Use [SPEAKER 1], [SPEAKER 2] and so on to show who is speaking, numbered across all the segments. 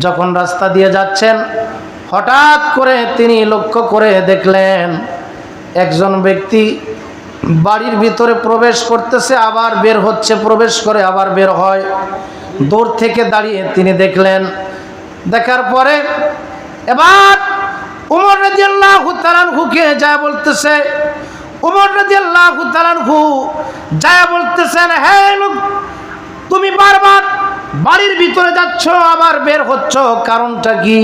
[SPEAKER 1] যখন রাস্তা দিয়ে যাচ্ছেন হঠাৎ করে তিনি লক্ষ্য করে দেখলেন একজন ব্যক্তি বাড়ির ভিতরে প্রবেশ করতেছে, আবার বের হচ্ছে, প্রবেশ করে আবার বের হয়। দূর থেকে দাঁড়িয়ে তিনি দেখলেন। দেখার পরে এবার উমর রাদিয়াল্লাহু তাআলা আনহুকে যা বলতেছে, উমর রাদিয়াল্লাহু তাআলা আনহু যা বলতেছেন, হে লোক, তুমি বারবার বাড়ির ভিতরে যাচ্ছ আবার বের হচ্ছ, কারণটা কি?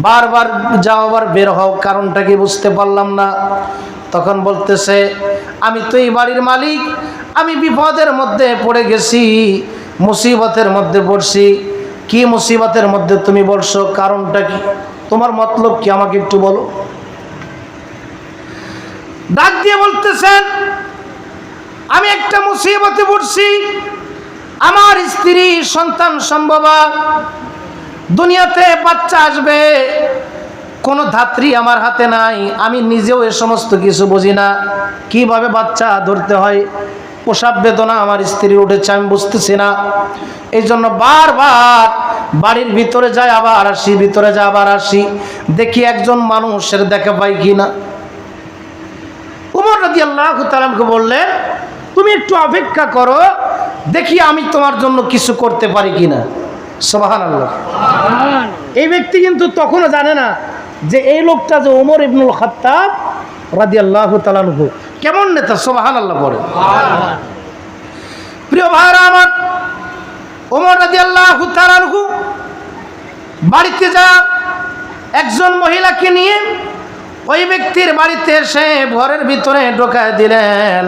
[SPEAKER 1] বারবার যাও আবার বের হও, কারণটা কি বুঝতে পারলাম না। তখন বলতেছে, আমি তো এই বাড়ির মালিক, আমি বিপদের মধ্যে পড়ে গেছি, মুসিবতের মধ্যে পড়ছি। কি মুসিবতের মধ্যে তুমি পড়ছো? কারণটা কি? তোমার মতলব কি আমাকে একটু বলো। ডাক দিয়ে বলতেছেন, আমি একটা মুসিবতে পড়ছি, আমার স্ত্রী সন্তান সম্ভবা, দুনিয়াতে বাচ্চা আসবে, কোনো ধাত্রী আমার হাতে নাই, আমি নিজেও এ সমস্ত কিছু বুঝি না, কিভাবে বাচ্চা ধরতে হয়, প্রসব বেদনা আমার স্ত্রীর উঠেছে, আমি বুঝতেছি না। এই জন্য বারবার বাড়ির ভিতরে যায় আবার আসি, ভিতরে যায় আবার আসি, দেখি একজন মানুষের দেখা পাই কিনা। উমর রাদিয়াল্লাহু তাআলা বললেন, তুমি একটু অপেক্ষা করো, দেখি আমি তোমার জন্য কিছু করতে পারি কিনা। সুবহানাল্লাহ। এই ব্যক্তি কিন্তু তখনও জানে না যে এই লোকটা যে ওমর ইবনুল খাত্তাব রাদিয়াল্লাহু তাআলা আনহু কেমন নেতা। সুবহানাল্লাহ পড়ে। প্রিয় ভাইরা আমার, ওমর রাদিয়াল্লাহু তাআলা আনহু বাড়িতে যা একজন মহিলাকে নিয়ে ওই ব্যক্তির বাড়িতে এসে ঘরের ভিতরে ঢোকায় দিলেন।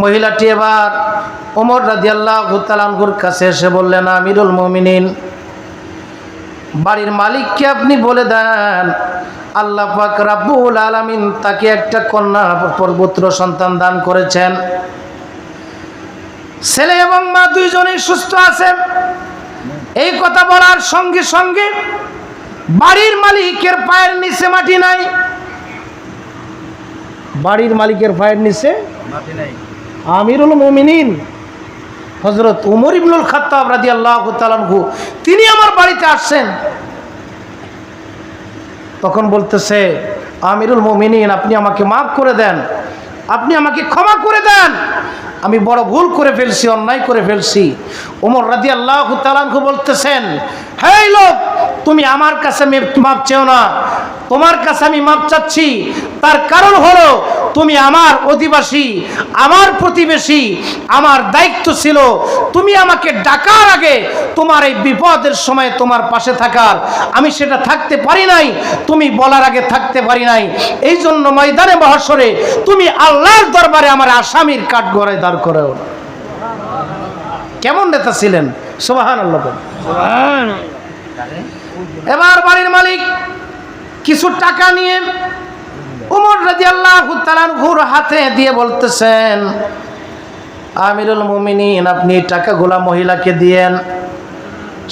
[SPEAKER 1] মহিলাটি এবার ওমর রাদিয়াল্লাহু তাআলা আনহুর কাছে এসে বললেন, আমিরুল মুমিনিন, বাড়ির মালিককে আপনি বলে দেন আল্লাহ পাক রব্বুল আলামিন তাকে একটা কন্যা পুত্র সন্তান দান করেছেন, ছেলে এবং মা দুইজনেই সুস্থ আছেন। এই কথা বলার সঙ্গে সঙ্গে বাড়ির মালিকের পায়ের নিচে মাটি নাই। বাড়ির মালিকের পায়ের নিচে মাটি নাই। আমিরুল মুমিনিন হযরত ওমর ইবনুল খাত্তাব রাদিয়াল্লাহু তাআলা আনহু তিনি আমার বাড়িতে আসছেন। তখন বলতেছে, আমিরুল মুমিনিন, আপনি আমাকে মাফ করে দেন, আপনি আমাকে ক্ষমা করে দেন, আমি বড় ভুল করে ফেলছি, অন্যায় করে ফেলছি। ওমর রাদিয়াল্লাহু তাআলা আনহু বলতেছেন, হে লোক, তুমি আমার কাছে মাপ চেও না, তোমার কাছে আমি মাপ চাচ্ছি। তার কারণ হলো তুমি আমার অধিবাসী, আমার প্রতিবেশী, আমার দায়িত্ব ছিল তুমি আমাকে ডাকার আগে তোমার এই বিপদের সময় তোমার পাশে থাকার, আমি সেটা থাকতে পারি নাই, তুমি বলার আগে থাকতে পারি নাই। এই জন্য ময়দানে মহশরে তুমি আল্লাহর দরবারে আমার আসামির কাঠগড়ায় দাঁড় করাও। কেমন নেতা ছিলেন! সুবহানাল্লাহ। এবার বাড়ির মালিক কিছু টাকা নিয়ে ওমর রাদিয়াল্লাহু তাআলা আনহুর হাতে দিয়ে বলতেছেন, আমিরুল মুমিনিন, আপনি টাকাগুলো মহিলাকে দিয়েন,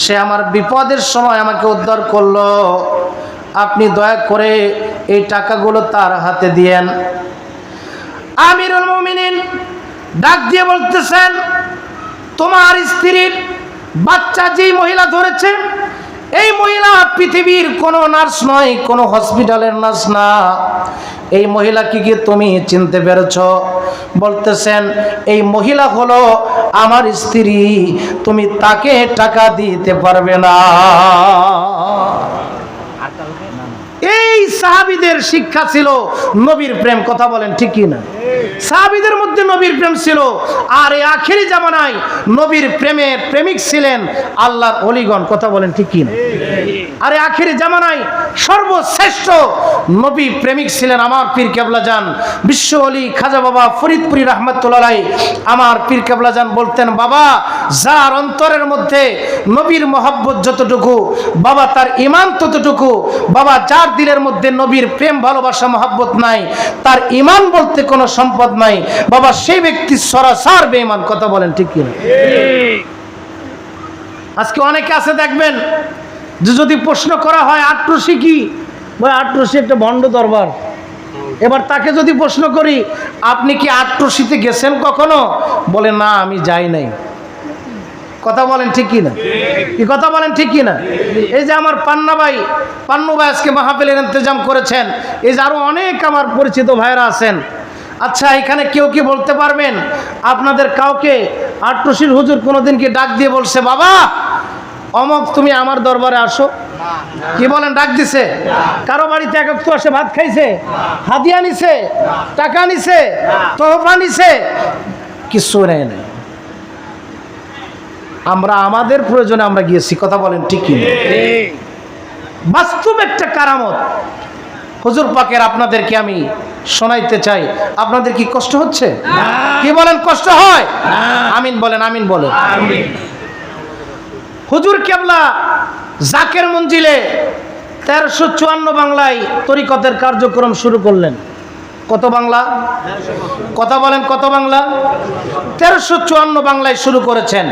[SPEAKER 1] সে আমার বিপদের সময় আমাকে উদ্ধার করলো, আপনি দয়া করে এই টাকাগুলো তার হাতে দিয়েন। আমিরুল মুমিনিন ডাক দিয়ে বলতেছেন, তোমার স্ত্রীর বাচ্চা যেই মহিলা ধরেছে, এই মহিলা পৃথিবীর কোনো নার্স নয়, কোনো হসপিটালের নার্স না। এই মহিলাকে কি তুমি চিনতে পেরেছ? বলতেছেন, এই মহিলা হলো আমার স্ত্রী, তুমি তাকে টাকা দিতে পারবে না। এই সাহাবীদের শিক্ষা ছিল নবীর প্রেম। কথা বলেন ঠিক কি না? সাহাবীদের মধ্যে নবীর প্রেম ছিল। আর এই আখেরি জামানায় নবীর প্রেমের প্রেমিক ছিলেন আল্লাহর ওলিগণ। কথা বলেন ঠিক কি না? আর এই আখেরি জামানায় সর্বশ্রেষ্ঠ নবী প্রেমিক ছিলেন আমার পীর কেবলা জান বিশ্ব ওলি খাজা বাবা ফরিদপুরি রাহমাতুল্লাহ আলাইহি। আমার পীর কেবলা জান বলতেন, বাবা, যার অন্তরের মধ্যে নবীর মহব্বত যতটুকু, বাবা তার ঈমান ততটুকু। বাবা, যার দিলের মধ্যে নবীর প্রেম ভালোবাসা মহব্বত নাই, তার ঈমান বলতে কোনো সম্পদ নাই। বাবা, সেই ব্যক্তি সরাসর বেঈমান। কথা বলেন ঠিক কি না? আজকে অনেকে আছে দেখবেন যে যদি প্রশ্ন করা হয় আটরশি কি, বলে আটরশি একটা ভণ্ড দরবার। এবার তাকে যদি প্রশ্ন করি, আপনি কি আটরশিতে গেছেন কখনো? বলে না, আমি যাই নাই। কথা বলেন ঠিক কি না? কি কথা বলেন ঠিক কি না? এই যে আমার পান্নু ভাই আজকে মাহফিলের ইন্তজাম করেছেন, এই যে আরো অনেক আমার পরিচিত ভাইরা আছেন। আচ্ছা, এখানে কেউ কি বলতে পারবেন আপনাদের কাউকে আটরশির হুজুর কোনোদিন কি ডাক দিয়ে বলছে বাবা অমক তুমি আমার দরবারে আসো? কি বলেন, ডাক দিছে? কারো বাড়িতে এক একটু আসে ভাত খাইছে, হাদিয়া নিছে, টাকা নিছে, তোহফা নিছে? কিছু নেই নাই। আমরা আমাদের প্রয়োজনে আমরা গিয়েছি। কথা বলেন ঠিক কি? বাস্তব একটা কারামত হুজুর পাকের আপনাদেরকে আমি শোনাইতে চাই। আপনাদের কি কষ্ট হচ্ছে? কি বলেন, কষ্ট হয়? আমিন বলেন, আমিন বলেন। হুজুর কেবলা জাকের মঞ্জিলে 1354 বাংলায় তরিকতের কার্যক্রম শুরু করলেন। কত বাংলা? কথা বলেন, কত বাংলা? 1354 বাংলায় শুরু করেছেন।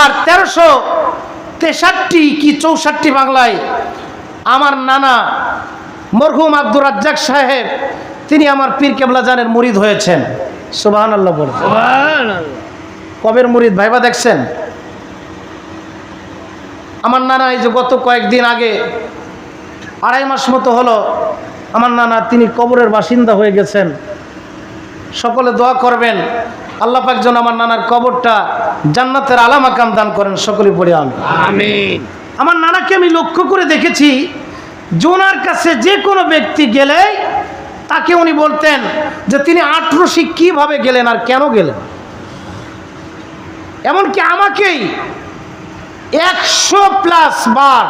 [SPEAKER 1] আর 1363 কি 64 বাংলায় আমার নানা মরহুম আব্দুর রাজ্জাক সাহেব, তিনি আমার পীর কেবলা জানের মুরিদ হয়েছেন। সুবহানাল্লাহ বলেন। কবের মুরিদ ভাইবা দেখছেন? আমার নানা এই যে গত কয়েকদিন আগে, 2.5 মাস মতো হলো, আমার নানা তিনি কবরের বাসিন্দা হয়ে গেছেন। সকলে দোয়া করবেন আল্লাহ পাক যেন আমার নানার কবরটা জান্নাতের আলা মাকাম দান করেন। সকলে পড়ে আমিন। আমার নানাকে আমি লক্ষ্য করে দেখেছি, ওনার কাছে যে কোনো ব্যক্তি গেলে তাকে উনি বলতেন যে তিনি আটরশি কিভাবে গেলেন আর কেন গেলেন। এমনকি আমাকেই 100+ বার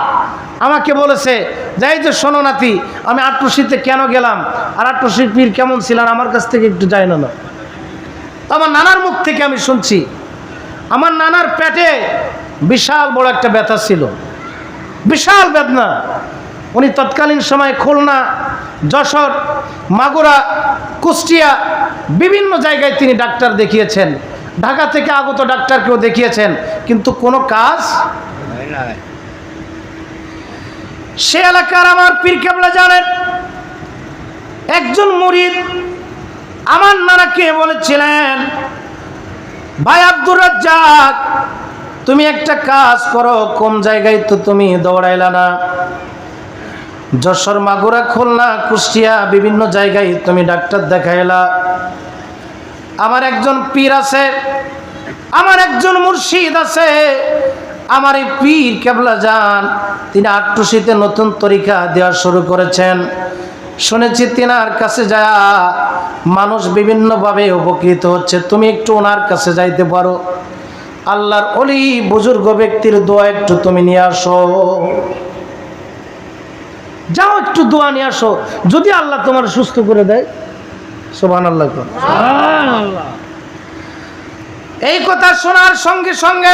[SPEAKER 1] আমাকে বলেছে যাই যে শোনো নাতি, আমি আটরশিতে কেন গেলাম আর আটরশির পীর কেমন ছিলেন আমার কাছ থেকে একটু জানো না। তো আমার নানার মুখ থেকে আমি শুনছি, আমার নানার পেটে বিশাল বড় একটা ব্যথা ছিল, বিশাল বেদনা। উনি তৎকালীন সময়ে খুলনা, যশোর, মাগুরা, কুষ্টিয়া বিভিন্ন জায়গায় তিনি ডাক্তার দেখিয়েছেন, ঢাকা থেকে আগত ডাক্তারকেও দেখিয়েছেন, কিন্তু কোনো কাজ নাই। সে এলাকার আমার পীর কেবলা জানেন একজন মুরিদ আমার নানাকে বলেছিলেন, ভাই আব্দুর রাজ্জাক তুমি একটা কাজ করো, কোন জায়গায় তো তুমি দৌড়াইলা না, যশোর, মাগুরা, খুলনা, কুষ্টিয়া বিভিন্ন জায়গায় তুমি ডাক্তার দেখাইলা। আমার একজন পীর আছে, আমার একজন মুর্শিদ আছে, আমার এই পীর কেবলা জান তিনি আটরশিতে নতুন তরিকা দেওয়া শুরু করেছেন। শুনেছি তিনার কাছে যায় মানুষ বিভিন্নভাবে উপকৃত হচ্ছে, তুমি একটু ওনার কাছে যাইতে পারো, আল্লাহর ওলি বুজুর্গ ব্যক্তির দোয়া একটু তুমি নিয়ে আসো, যাও একটু দোয়া নিয়ে আসো, যদি আল্লাহ তোমার সুস্থ করে দেয়। সুবহানাল্লাহ। এই কথা শোনার সঙ্গে সঙ্গে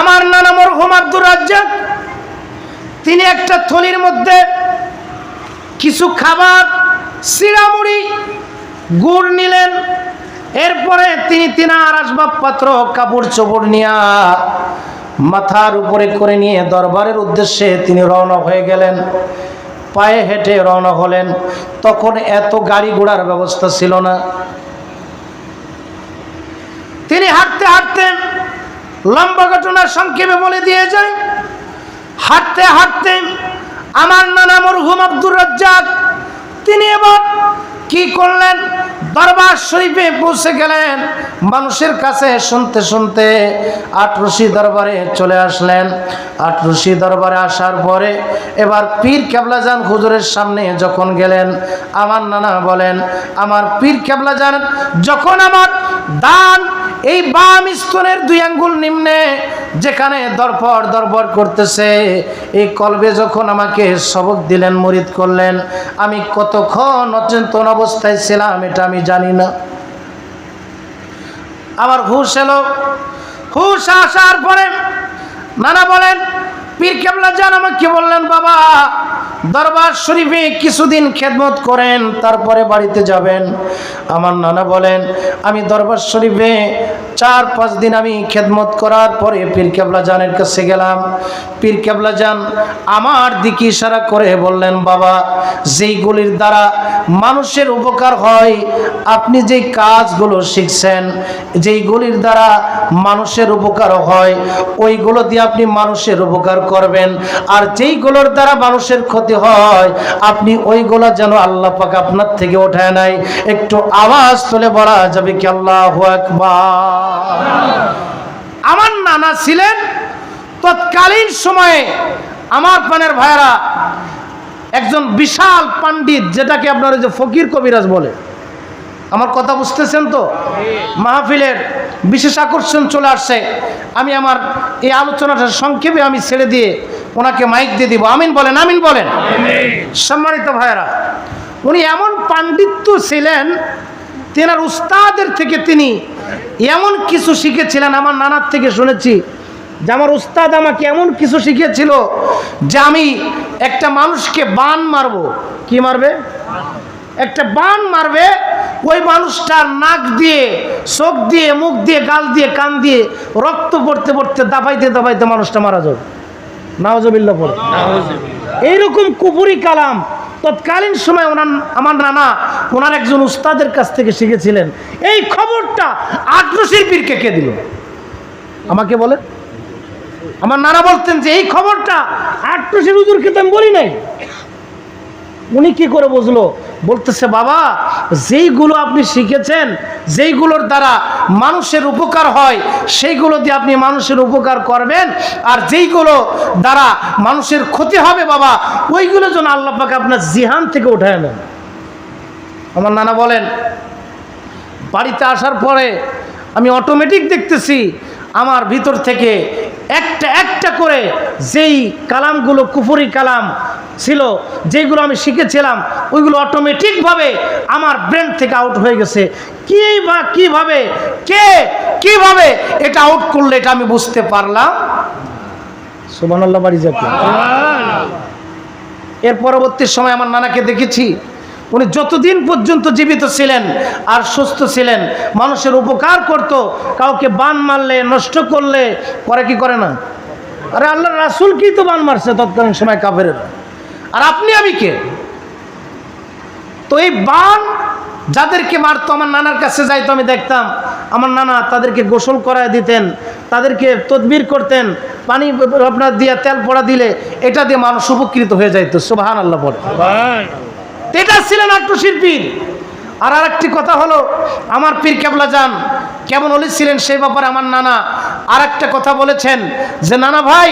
[SPEAKER 1] আমার নানা মরহুম আব্দুর রাজ্জাক তিনি একটা থলির মধ্যে কিছু খাবার, চিড়ামুড়ি, গুড় নিলেন। এরপরে তিনি তিনার আসবাবপত্র, কাপড় চোপড় নিয়ে মাথার উপরে করে নিয়ে দরবারের উদ্দেশ্যে তিনি রওনা হয়ে গেলেন। পায়ে হেঁটে রওনা হলেন। তখন এত গাড়ি ঘোড়ার ব্যবস্থা ছিল না। তিনি হাঁটতে হাঁটতে, লম্বা ঘটনা সংক্ষেপে বলে দিয়ে যায়, হাঁটতে হাঁটতে আমার নানা মরহুম আব্দুর রাজ্জাক তিনি এবার কি করলেন, দরবার শরীফে পৌঁছে গেলেন। মানুষের কাছে শুনতে শুনতে আটরশি দরবারে চলে আসলেন। আটরশি দরবারে আসার পরে এবার পীর কেবলা জান হুজুরের সামনে যখন গেলেন, আমার নানা বলেন, আমার পীর কেবলা জান যখন আমার দান এই বাম স্তনের 2 আঙ্গুল নিম্নে যেখানে দরপর দরপর করতেছে, এই কলবে যখন আমাকে সবক দিলেন, মুরিদ করলেন, আমি কতক্ষণ অচেতন অবস্থায় ছিলাম এটা আমি জানি না। আমার হুশ এলো। হুশ আসার পরে নানা বলেন, পীর কেবলা জান আমাকে বললেন, বাবা দরবার শরীফে কিছুদিন খেদমত করেন, তারপরে বাড়িতে যাবেন। আমার নানা বলেন, আমি দরবার শরীফে 4-5 দিন আমি খেদমত করার পরে পীর কেবলা জানের কাছে গেলাম। পীর কেবলা জান আমার দিকে ইশারা করে বললেন, বাবা, যেইগুলির দ্বারা মানুষের উপকার হয়, আপনি যেই কাজগুলো শিখছেন, যেইগুলির দ্বারা মানুষের উপকার হয়, ওইগুলো দিয়ে আপনি মানুষের উপকার করবেন। আর যেইগুলোর দ্বারা মানুষের ক্ষতি হয়, আপনি ওইগুলো যেন আল্লাহ পাক আপনার থেকে ওঠায় নাই। একটু আওয়াজ তুলে বলা যাবে কি আল্লাহু আকবার? আমার নানা ছিলেন তৎকালীন সময়ে, আমার পানের ভাইরা, একজন বিশাল পণ্ডিত, যেটাকে আপনারা যে ফকির কবিরাজ বলে। আমার কথা বুঝতেছেন তো? মাহফিলের বিশেষ আকর্ষণ চলে আসছে। আমি আমার এই আলোচনাটা সংক্ষেপে আমি ছেড়ে দিয়ে ওনাকে মাইক দিয়ে দিব। আমিন বলেন, আমিন বলেন। সম্মানিত ভাইরা, উনি এমন পাণ্ডিত্য ছিলেন, তেনার উস্তাদের থেকে তিনি এমন কিছু শিখেছিলেন। আমার নানার থেকে শুনেছি যে আমার উস্তাদ আমাকে এমন কিছু শিখিয়েছিল যে আমি একটা মানুষকে বান মারবো। কি মারবে? একটা বান মারবে, ওই মানুষটার নাক দিয়ে, চোখ দিয়ে, মুখ দিয়ে, গাল দিয়ে, কান দিয়ে রক্ত পড়তে পড়তে দাবাইতে দাবাইতে মানুষটা মারা যাবে। নাউজুবিল্লাহ পড়ে। এইরকম কুফরি কালাম তৎকালীন সময় আমার নানা ওনার একজন উস্তাদের কাছ থেকে শিখেছিলেন। এই খবরটা আটরশির পীরকে কে দিল? আমাকে বলেন। আমার নানা বলতেন যে এই খবরটা আটরশির হুজুরকে তো আমি বলি নাই। উনি কি করে বুঝলো? বলতেছে, বাবা, যেইগুলো আপনি শিখেছেন, যেইগুলোর দ্বারা মানুষের উপকার হয়, সেইগুলো দিয়ে আপনি মানুষের উপকার করবেন। আর যেইগুলো দ্বারা মানুষের ক্ষতি হবে, বাবা, ওইগুলো যেন আল্লাহ পাক আপনার জিহান থেকে উঠায় নেন। আমার নানা বলেন, বাড়িতে আসার পরে আমি অটোমেটিক দেখতেছি আমার ভিতর থেকে একটা একটা করে যেই কালামগুলো কুফরি কালাম ছিল, যেগুলো আমি শিখেছিলাম, ওইগুলো অটোমেটিকভাবে আমার ব্রেন থেকে আউট হয়ে গেছে। কিভাবে কিভাবে এটা আউট করলে এটা আমি বুঝতে পারলাম। সুবহানাল্লাহ, বাড়ি যাবে। এর পরবর্তী সময় আমার নানাকে দেখেছি, উনি যতদিন পর্যন্ত জীবিত ছিলেন আর সুস্থ ছিলেন, মানুষের উপকার করত। কাউকে বান মারলে, নষ্ট করলে, করে কি করে না? আরে আল্লাহর রাসূলকেই তো বান মারছে তৎকালীন সময় কাফেরেরা, আর আপনি আমি কে? তো এই বান যাদেরকে মারতো, আমার নানার কাছে যাইতো, আমি দেখতাম আমার নানা তাদেরকে গোসল করায় দিতেন, তাদেরকে তদবির করতেন, পানি আপনার দিয়ে তেল পড়া দিলে এটা দিয়ে মানুষ উপকৃত হয়ে যাইতো। সুবহানাল্লাহ বলে। এটা ছিলেন আটরশির পীর। আর আরেকটি কথা হলো, আমার পীর কেবলা জান কেমন ওলি ছিলেন সেই ব্যাপারে আমার নানা আর একটা কথা বলেছেন যে, নানা ভাই,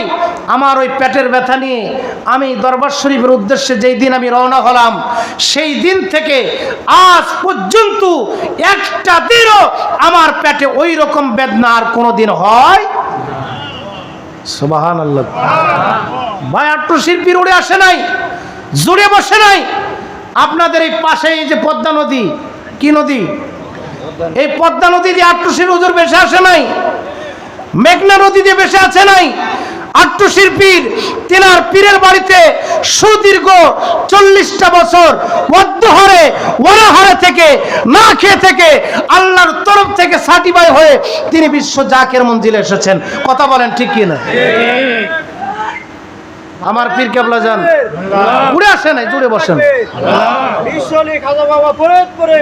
[SPEAKER 1] আমার ওই পেটের ব্যথা নিয়ে আমি দরবার শরীফের উদ্দেশ্যে যেই দিন আমি রওনা হলাম, সেই দিন থেকে আজ পর্যন্ত একটা দিনও আমার পেটে ওই রকম বেদনা আর কোনোদিন হয়। সুবহানাল্লাহ। ভাই, আটরশির পীর উড়ে আসে নাই, জুড়ে বসে নাই। আপনাদের এই পাশে এই যে পদ্মা নদী, কি নদী? এই পদ্মা নদী দিয়ে আটরশির হুজুর বেশি আসে নাই, মেঘনা নদী দিয়ে বেশি আছে নাই। আটরশির পীর তিনার পীরের বাড়িতে সুদীর্ঘ 40টা বছর মধ্যহারে ওয়ারাহারে থেকে না খেয়ে থেকে আল্লাহর তরফ থেকে সার্টিফাই হয়ে তিনি বিশ্ব জাকের মঞ্জিলে এসেছেন। কথা বলেন ঠিক কি না? আমার পীর কেবলা জান উড়ে আসে নাই, জুড়ে বসেন।
[SPEAKER 2] বিশ্বলি খাজা বাবা ফরিদপুরে,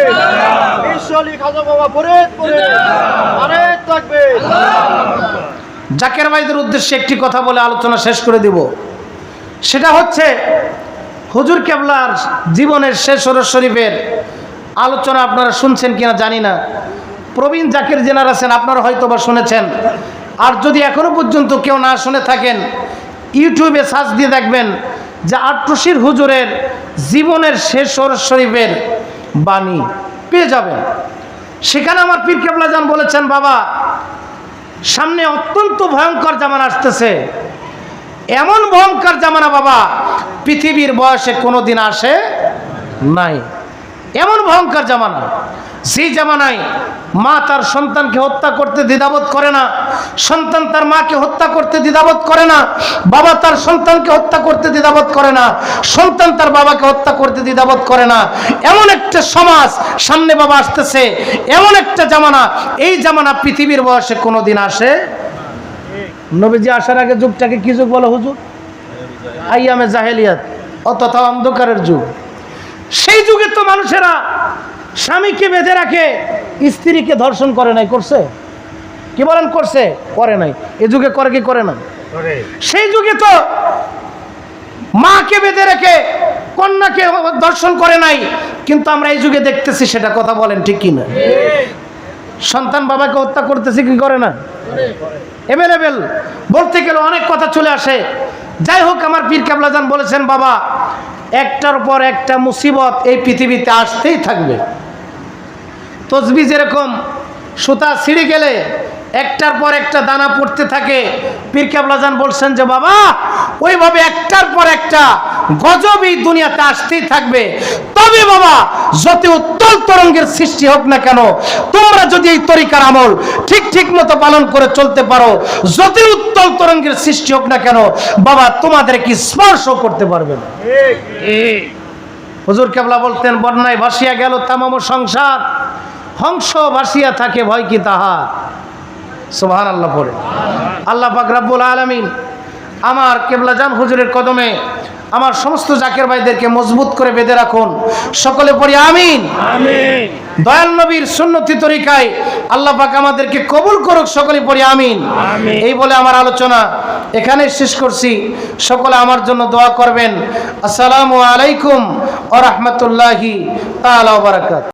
[SPEAKER 2] বিশ্বলি খাজা বাবা ফরিদপুরে, আরে থাকবে।
[SPEAKER 1] জাকের ভাইদের উদ্দেশ্যে একটি কথা বলে আলোচনা শেষ করে দিব। সেটা হচ্ছে, হুজুর কেবলার জীবনের শেষ হরজ শরীফের আলোচনা আপনারা শুনছেন কিনা জানি না। প্রবীণ জাকের জেনার আছেন, আপনারা হয়তো বা শুনেছেন। আর যদি এখনো পর্যন্ত কেউ না শুনে থাকেন, ইউটিউবে সার্চ দিয়ে দেখবেন যে আটরশির হুজুরের জীবনের শেষ হরজ শরীফের বাণী পেয়ে যাবেন। সেখানে আমার পীর কেবলা জান বলেছেন, বাবা, সামনে অত্যন্ত ভয়ঙ্কর জামানা আসতেছে। এমন ভয়ঙ্কর জামানা বাবা পৃথিবীর বয়সে কোনোদিন আসে নাই। এমন ভয়ঙ্কর জামানা, যে জামানায় মা তার সন্তানকে হত্যা করতে দ্বিধাবোধ করে না, সন্তান তার মাকে হত্যা করতে দ্বিধাবোধ করে না, বাবা তার সন্তানকে হত্যা করতে দ্বিধাবোধ করে না, সন্তান তার বাবাকে হত্যা করতে দ্বিধাবোধ করে না, এমন একটা সমাজ সামনে বাবা আসতেছে, এমন একটা জামানা, এই জামানা পৃথিবীর বয়সে কোনোদিন আসে। নবীজি আসার আগে যুগটাকে কি যুগ বলো হুজুর? আইয়ামে জাহেলিয়াত, অতথা অন্ধকারের যুগ। সেই যুগে তো মানুষেরা স্বামীকে বেঁধে রাখে, স্ত্রীকে ধর্ষণ করে নাই, করছে? কি বলেন করছে? করে নাই। এই যুগে করে কি করে না? সেই যুগে তো মাকে বেঁধে রেখে কন্যাকে ধর্ষণ করে নাই, কিন্তু আমরা এই যুগে দেখতেছি সেটা। কথা বলেন ঠিক কিনা? সন্তান বাবাকে হত্যা করতেছে কি করে না? এভেলেবেল বলতে গেলে অনেক কথা চলে আসে। যাই হোক, আমার পীর কেবলা জান বলেছেন, বাবা একটার পর একটা মুসিবত এই পৃথিবীতে আসতেই থাকবে। তসবি যেরকম সুতা ছিঁড়ে গেলে একটার পর একটা দানা পড়তে থাকে, পীর কেবলা জান বলছেন যে বাবা ওইভাবে একটার পর একটা গজব এই দুনিয়াতে আসতেই থাকবে। তবে বাবা যত উত্তল তরঙ্গের সৃষ্টি হোক না কেন, তোমরা যদি এই তরিকার আমল ঠিক মতো পালন করে চলতে পারো, যত উত্তল তরঙ্গের সৃষ্টি হোক না কেন বাবা তোমাদের কি স্পর্শ করতে পারবে না। হুজুর কেবলা বলতেন, বন্যায় ভাসিয়া গেল তামাম সংসার, হংস ভাসিয়া থাকে ভয় কি তাহা। সুবহানাল্লাহ পড়ে। আল্লাহ পাক রব্বুল আলামিন আমার কেবলা জান হুজুরের কদমে আমার সমস্ত জাকের ভাইদেরকে মজবুত করে বেঁধে রাখুন। সকলে পড়ি আমিন। আমিন। দয়াল নবীর সুন্নতি তরিকায় আল্লাহ পাক আমাদেরকে কবুল করুক। সকলে পড়ি আমিন। আমিন। এই বলে আমার আলোচনা এখানে শেষ করছি। সকলে আমার জন্য দোয়া করবেন। আসসালামু আলাইকুম ওয়া রাহমাতুল্লাহি তাআলা ওয়া বারাকাতুহু।